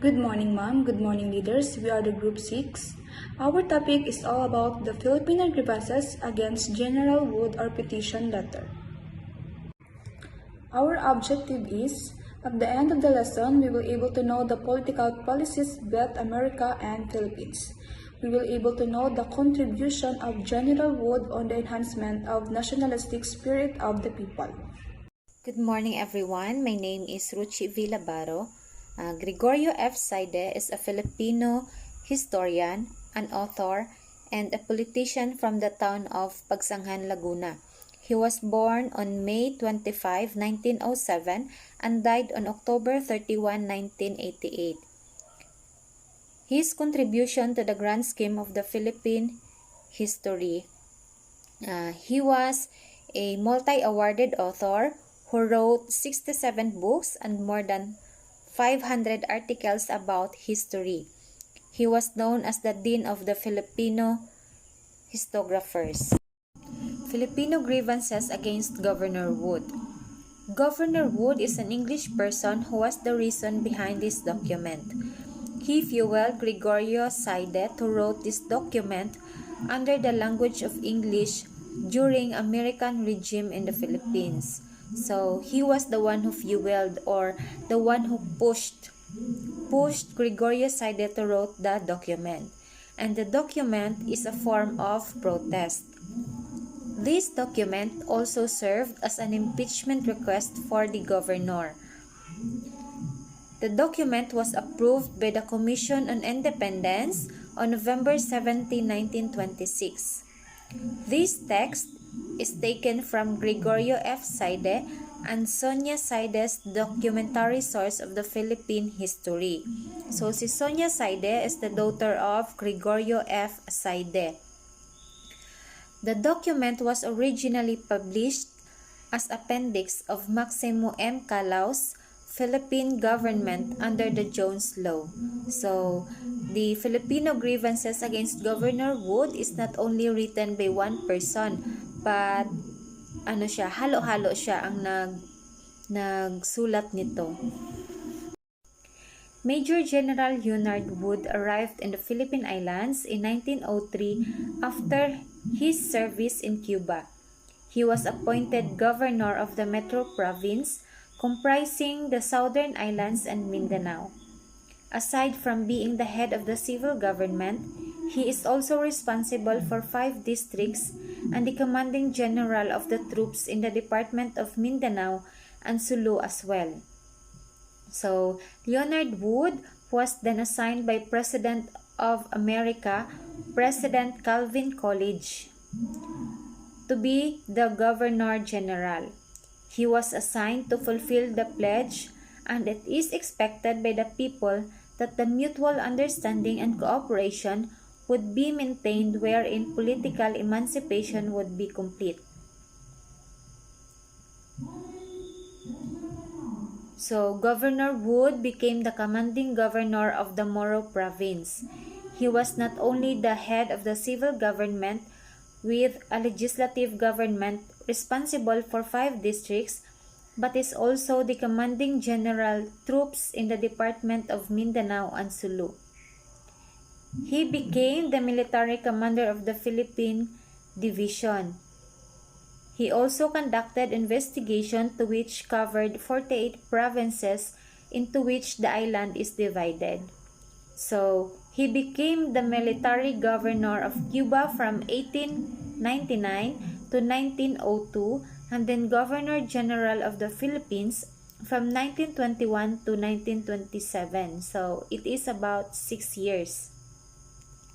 Good morning, ma'am. Good morning, leaders. We are the Group 6. Our topic is all about the Filipino grievances against General Wood or petition letter. Our objective is, at the end of the lesson, we will able to know the political policies both America and Philippines. We will able to know the contribution of General Wood on the enhancement of nationalistic spirit of the people. Good morning, everyone. My name is Ruchi Villabaro. Gregorio F. Saide is a Filipino historian, an author, and a politician from the town of Pagsanghan, Laguna. He was born on May 25, 1907 and died on October 31, 1988. His contribution to the grand scheme of the Philippine history. He was a multi-awarded author who wrote 67 books and more than 500 articles about history. He was known as the Dean of the Filipino historiographers. Filipino grievances against Governor Wood. Governor Wood is an English person who was the reason behind this document. He fueled Gregorio Saide to wrote this document under the language of English during American regime in the Philippines. So he was the one who fueled or the one who pushed Gregorio Saide to wrote the document. And the document is a form of protest. This document also served as an impeachment request for the governor. The document was approved by the Commission on Independence on November 17, 1926. This text is taken from Gregorio F. Saide and Sonia Saide's documentary source of the Philippine history. So si Sonia Saide is the daughter of Gregorio F. Saide. The document was originally published as appendix of Maximo M. Calau's Philippine government under the Jones Law. So, the Filipino grievances against Governor Wood is not only written by one person, but halo-halo siya ang nagsulat nito. Major General Leonard Wood arrived in the Philippine Islands in 1903 after his service in Cuba. He was appointed governor of the Metro Province, comprising the Southern Islands and Mindanao. Aside from being the head of the civil government, he is also responsible for 5 districts and the commanding general of the troops in the Department of Mindanao and Sulu as well. So, Leonard Wood was then assigned by President of America, President Calvin Coolidge, to be the Governor General. He was assigned to fulfill the pledge, and it is expected by the people that the mutual understanding and cooperation would be maintained wherein political emancipation would be complete. So, Governor Wood became the commanding governor of the Moro Province. He was not only the head of the civil government with a legislative government responsible for 5 districts, but is also the commanding general troops in the Department of Mindanao and Sulu. He became the military commander of the Philippine Division. He also conducted investigation to which covered 48 provinces into which the island is divided. So, he became the military governor of Cuba from 1899 to 1902 and then Governor General of the Philippines from 1921 to 1927. So, it is about 6 years.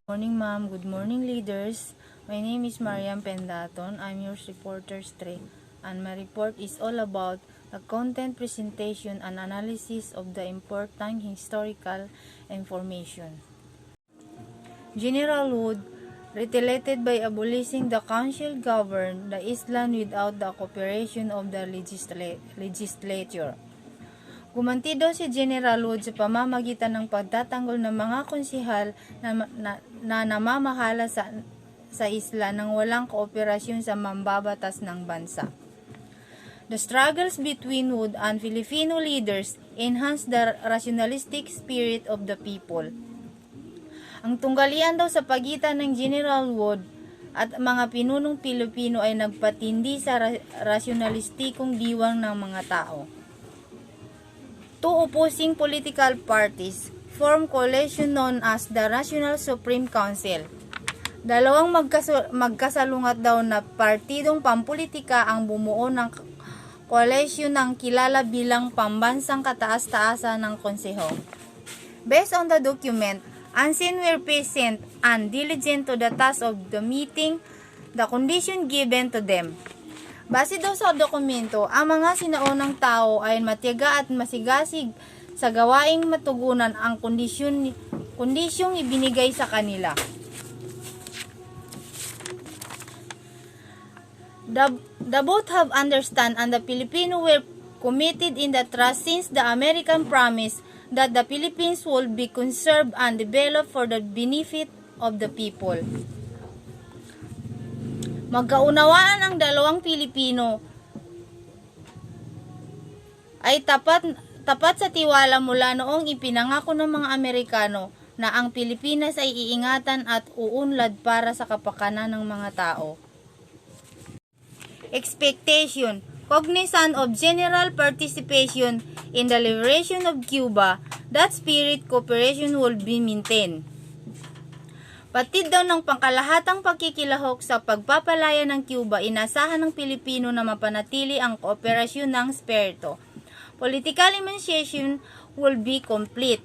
Good morning, ma'am. Good morning, leaders. My name is Mariam Pendaton. I'm your reporter string, and my report is all about the content, presentation, and analysis of the important historical information. General Wood retaliated by abolishing the council governed the island without the cooperation of the legislature. Gumanti daw si General Wood sa pamamagitan ng pagtatanggol ng mga konsehal na namamahala sa isla nang walang kooperasyon sa mambabatas ng bansa. The struggles between Wood and Filipino leaders enhance the rationalistic spirit of the people. Ang tunggalian daw sa pagitan ng General Wood at mga pinunong Pilipino ay nagpatindi sa rasyonalistikong diwang ng mga tao. Two opposing political parties form coalition known as the National Supreme Council. Dalawang magkasalungat daw na partidong pampolitika ang bumuo ng coalition ng kilala bilang Pambansang Kataas-taasan ng Konseho. Based on the document, unseen were patient and diligent to the task of the meeting the condition given to them. Base daw sa dokumento, ang mga sinaunang tao ay matiyaga at masigasig sa gawaing matugunan ang kondisyong ibinigay sa kanila. The both have understand and the Filipino were committed in the trust since the American promise that the Philippines will be conserved and developed for the benefit of the people. Magkaunawaan ang dalawang Pilipino ay tapat sa tiwala mula noong ipinangako ng mga Amerikano na ang Pilipinas ay iingatan at uunlad para sa kapakanan ng mga tao. Expectation, cognizant of general participation in the liberation of Cuba, that spirit cooperation will be maintained. Patid daw ng pangkalahatang pagkikilahok sa pagpapalaya ng Cuba, inasahan ng Pilipino na mapanatili ang kooperasyon ng spirito. Political emancipation will be complete.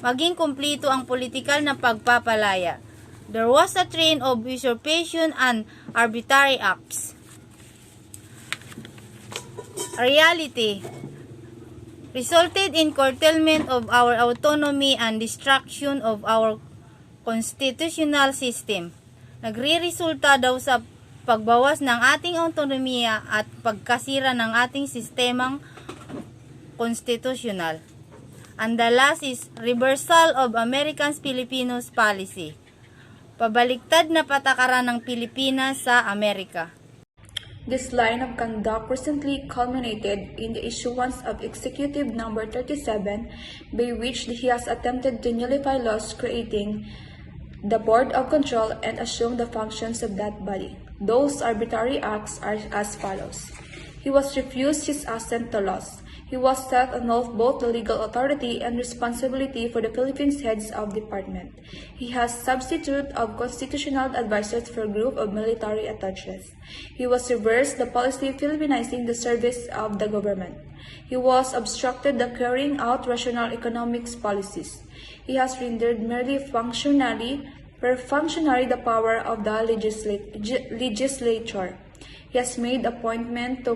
Maging kumplito ang politikal na pagpapalaya. There was a trend of usurpation and arbitrary acts. Reality resulted in curtailment of our autonomy and destruction of our constitutional system. Nagre-resulta daw sa pagbawas ng ating autonomiya at pagkasira ng ating sistemang konstitusyonal. And the last is reversal of Americans-Filipinos policy. Pabaliktad na patakaran ng Pilipinas sa Amerika. This line of conduct recently culminated in the issuance of Executive Number 37, by which he has attempted to nullify laws creating the Board of Control and assume the functions of that body. Those arbitrary acts are as follows. He was refused his assent to laws. He was self-annulled both the legal authority and responsibility for the Philippines heads of department. He has substitute of constitutional advisors for a group of military attaches. He was reversed the policy Philippinizing the service of the government. He was obstructed the carrying out rational economics policies. He has rendered merely perfunctory the power of the legislature. He has made appointment to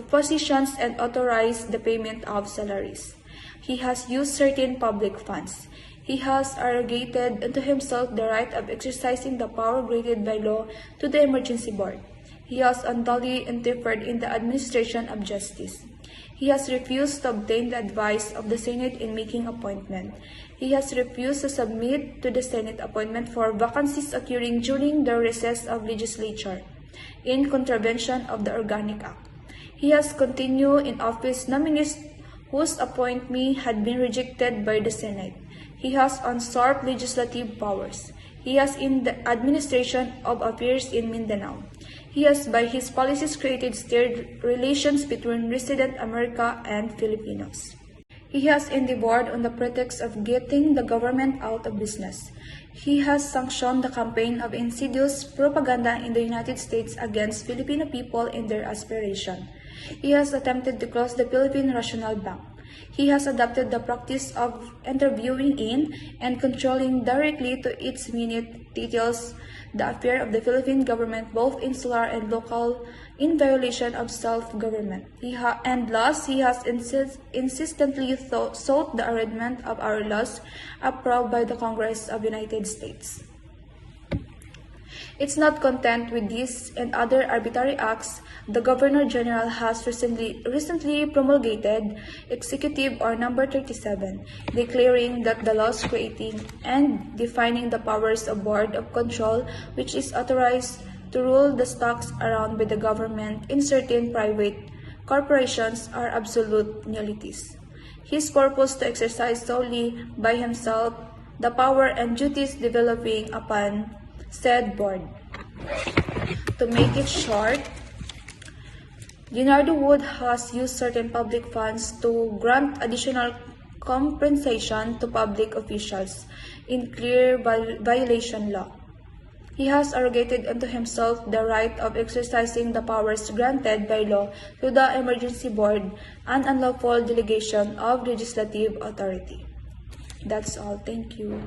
positions and authorized the payment of salaries. He has used certain public funds. He has arrogated unto himself the right of exercising the power granted by law to the Emergency Board. He has unduly interfered in the administration of justice. He has refused to obtain the advice of the Senate in making appointment. He has refused to submit to the Senate appointment for vacancies occurring during the recess of legislature, in contravention of the Organic Act. He has continued in office nominees whose appointment had been rejected by the Senate. He has usurped legislative powers. He has in the administration of affairs in Mindanao. He has by his policies created stirred relations between resident America and Filipinos. He has endeavored on the pretext of getting the government out of business. He has sanctioned the campaign of insidious propaganda in the United States against Filipino people in their aspiration. He has attempted to close the Philippine National Bank. He has adopted the practice of interviewing in and controlling directly to its minute details the affair of the Philippine government, both insular and local, in violation of self-government. And last, he has insistently sought the amendment of our laws approved by the Congress of the United States. It's not content with this and other arbitrary acts. The Governor General has recently promulgated Executive Order Number 37, declaring that the laws creating and defining the powers of Board of Control, which is authorized to rule the stocks around by the government in certain private corporations, are absolute nullities. his purpose to exercise solely by himself the power and duties developing upon said board. To make it short, Leonardo Wood has used certain public funds to grant additional compensation to public officials in clear violation law. He has arrogated unto himself the right of exercising the powers granted by law to the Emergency Board, an unlawful delegation of legislative authority. That's all. Thank you.